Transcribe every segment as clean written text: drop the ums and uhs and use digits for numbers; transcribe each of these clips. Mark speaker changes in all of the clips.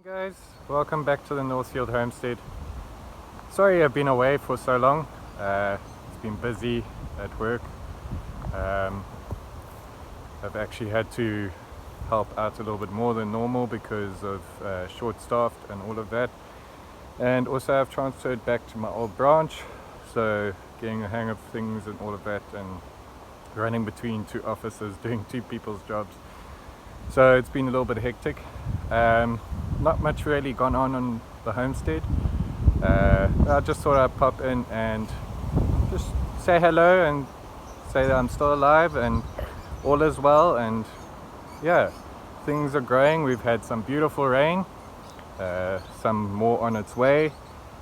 Speaker 1: Guys, welcome back to the Northfield Homestead. Sorry I've been away for so long. It's been busy at work. I've actually had to help out a little bit more than normal because of short-staffed and all of that. And also I've transferred back to my old branch, so getting the hang of things and all of that, and running between two offices, doing two people's jobs. So it's been a little bit hectic. Not much really gone on the homestead. I just thought I'd pop in and just say hello and say that I'm still alive and all is well, and yeah, things are growing. We've had some beautiful rain, some more on its way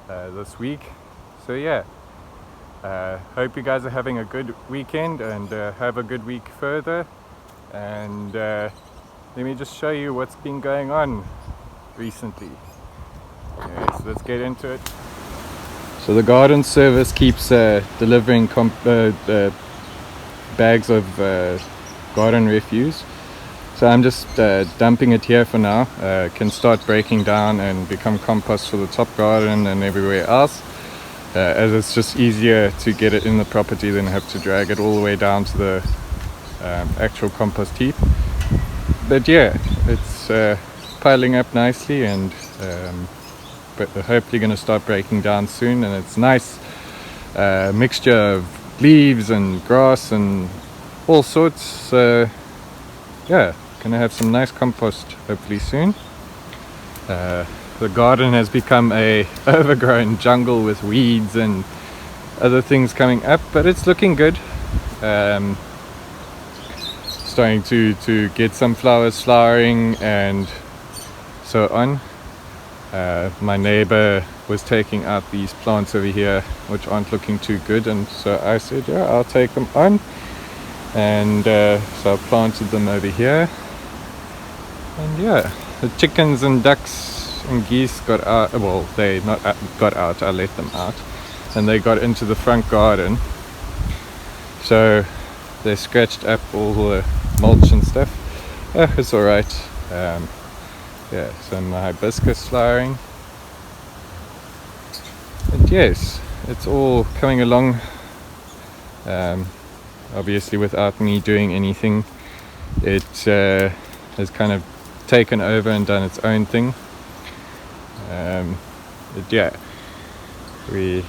Speaker 1: this week. So yeah, hope you guys are having a good weekend and have a good week further. And let me just show you what's been going on recently. Okay, so let's get into it. So the garden service keeps delivering bags of garden refuse. So I'm just dumping it here for now. Can start breaking down and become compost for the top garden and everywhere else, as it's just easier to get it in the property than have to drag it all the way down to the actual compost heap. But yeah, it's piling up nicely, and but hopefully going to start breaking down soon. And it's nice mixture of leaves and grass and all sorts. So yeah, gonna have some nice compost hopefully soon. The garden has become a overgrown jungle with weeds and other things coming up, but it's looking good. Starting to get some flowers flowering and so on. My neighbor was taking out these plants over here which aren't looking too good, and so I said, yeah, I'll take them on. And so I planted them over here. And yeah, the chickens and ducks and geese got out. Well, they not got out, I let them out, and they got into the front garden. So they scratched up all the mulch and stuff. It's alright. Yeah, some hibiscus flowering. And yes, it's all coming along. Obviously without me doing anything, it has kind of taken over and done its own thing. But yeah, we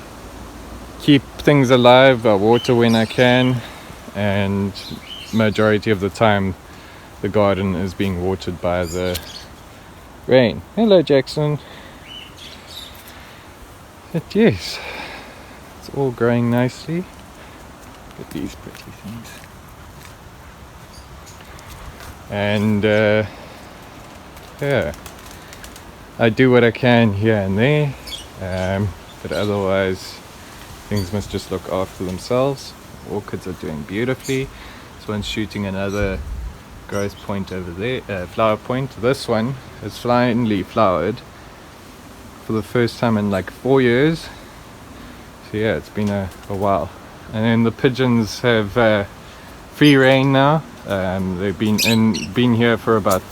Speaker 1: keep things alive. I water when I can, and majority of the time the garden is being watered by the rain. Hello Jackson. But yes, it's all growing nicely. Look at these pretty things. And yeah, I do what I can here and there, but otherwise things must just look after themselves. Orchids are doing beautifully. This one's shooting another growth point over there, flower point. This one has finally flowered for the first time in like 4 years. So yeah, it's been a while. And then the pigeons have free reign now. They've been here for about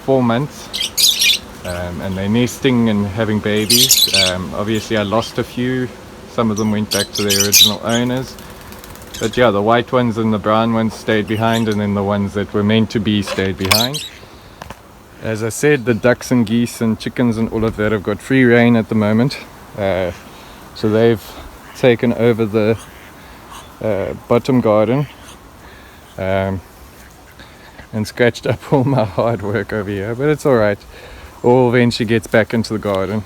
Speaker 1: 4 months, and they're nesting and having babies. Obviously I lost a few. Some of them went back to their original owners. But yeah, the white ones and the brown ones stayed behind, and then the ones that were meant to be stayed behind. As I said, the ducks and geese and chickens and all of that have got free reign at the moment. So they've taken over the bottom garden and scratched up all my hard work over here. But it's alright. All eventually gets back into the garden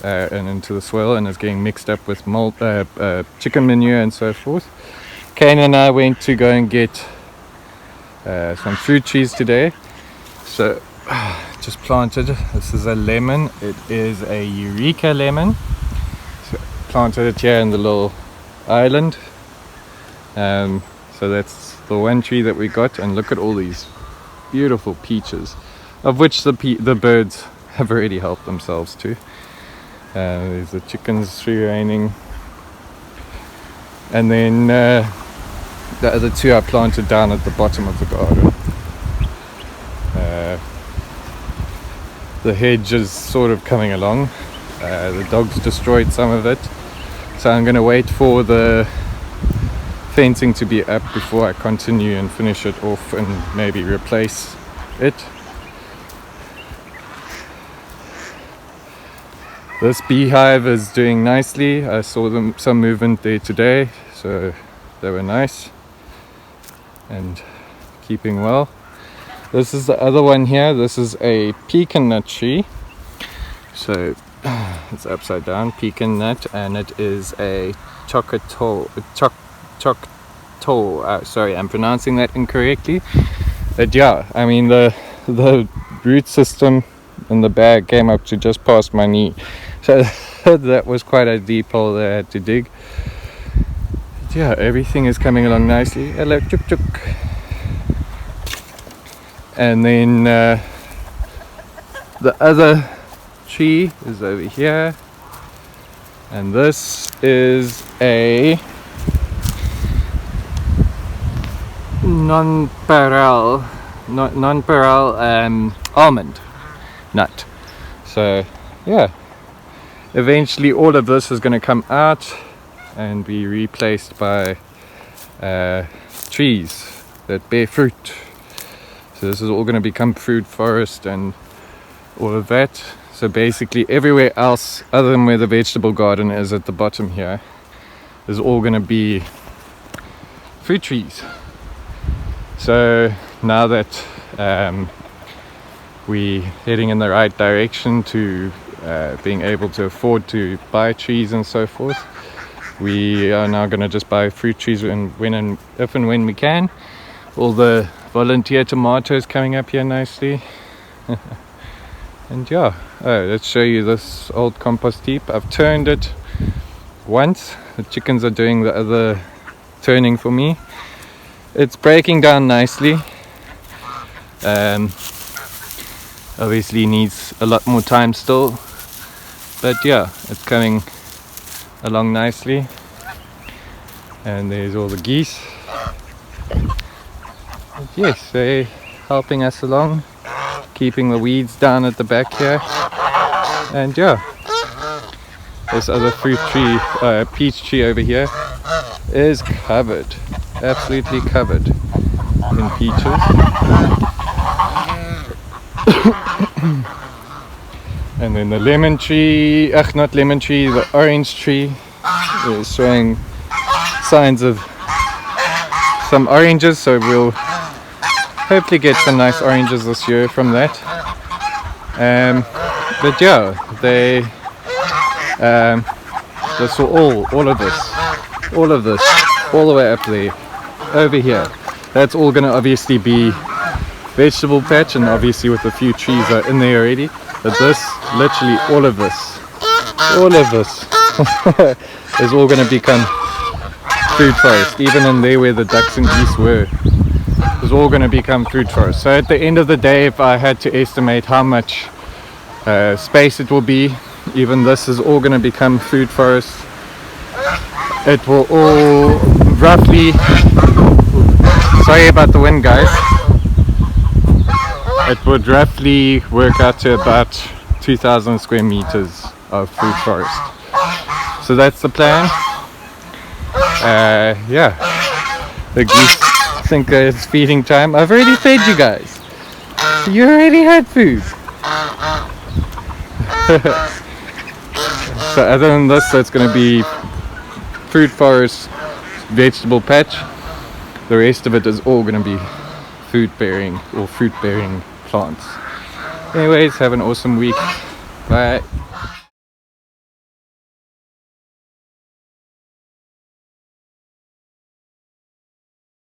Speaker 1: and into the soil, and is getting mixed up with chicken manure and so forth. Kane and I went to go and get some fruit trees today. So just planted. This is a lemon. It is a Eureka lemon. So planted it here in the little island. So that's the one tree that we got, and look at all these beautiful peaches, of which the birds have already helped themselves to. There's the chickens free reigning, and then the other two I planted down at the bottom of the garden. the hedge is sort of coming along. The dogs destroyed some of it, so I'm going to wait for the fencing to be up before I continue and finish it off and maybe replace it. This beehive is doing nicely. I saw some movement there today, so they were nice and keeping well. This is the other one here. This is a pecan nut tree. So it's upside down, pecan nut, and it is a chocato. Sorry, I'm pronouncing that incorrectly. But yeah, I mean the root system in the bag came up to just past my knee. So that was quite a deep hole that I had to dig. But yeah, everything is coming along nicely. Hello, chuk chuk. And then the other tree is over here, and this is a non-paral almond nut. So yeah, eventually all of this is going to come out and be replaced by trees that bear fruit. So this is all going to become fruit forest and all of that. So basically everywhere else other than where the vegetable garden is at the bottom here is all going to be fruit trees. So now that we're heading in the right direction to being able to afford to buy trees and so forth, we are now going to just buy fruit trees if and when we can. All the volunteer tomatoes coming up here nicely. And yeah, let's show you this old compost heap. I've turned it once. The chickens are doing the other turning for me. It's breaking down nicely. Obviously needs a lot more time still, but yeah, it's coming along nicely. And there's all the geese. But yes, they're helping us along, keeping the weeds down at the back here. And yeah, this other fruit tree, peach tree over here is covered, absolutely covered in peaches. And then the lemon tree, not lemon tree, the orange tree is showing signs of some oranges, so we'll hopefully get some nice oranges this year from that. But yeah, they this all of this all the way up there, over here, that's all going to obviously be vegetable patch, and obviously with a few trees are in there already. But this, literally all of this is all going to become food forest. Even in there where the ducks and geese were, is all going to become food forest. So at the end of the day, if I had to estimate how much space it will be, even this is all going to become food forest. It will all roughly, sorry about the wind guys, it would roughly work out to about 2,000 square meters of food forest. So that's the plan. Yeah, the geese think it's feeding time. I've already fed you guys. You already had food. So other than this, that's going to be food forest, vegetable patch. The rest of it is all going to be food bearing or fruit bearing plants. Anyways, have an awesome week. Bye.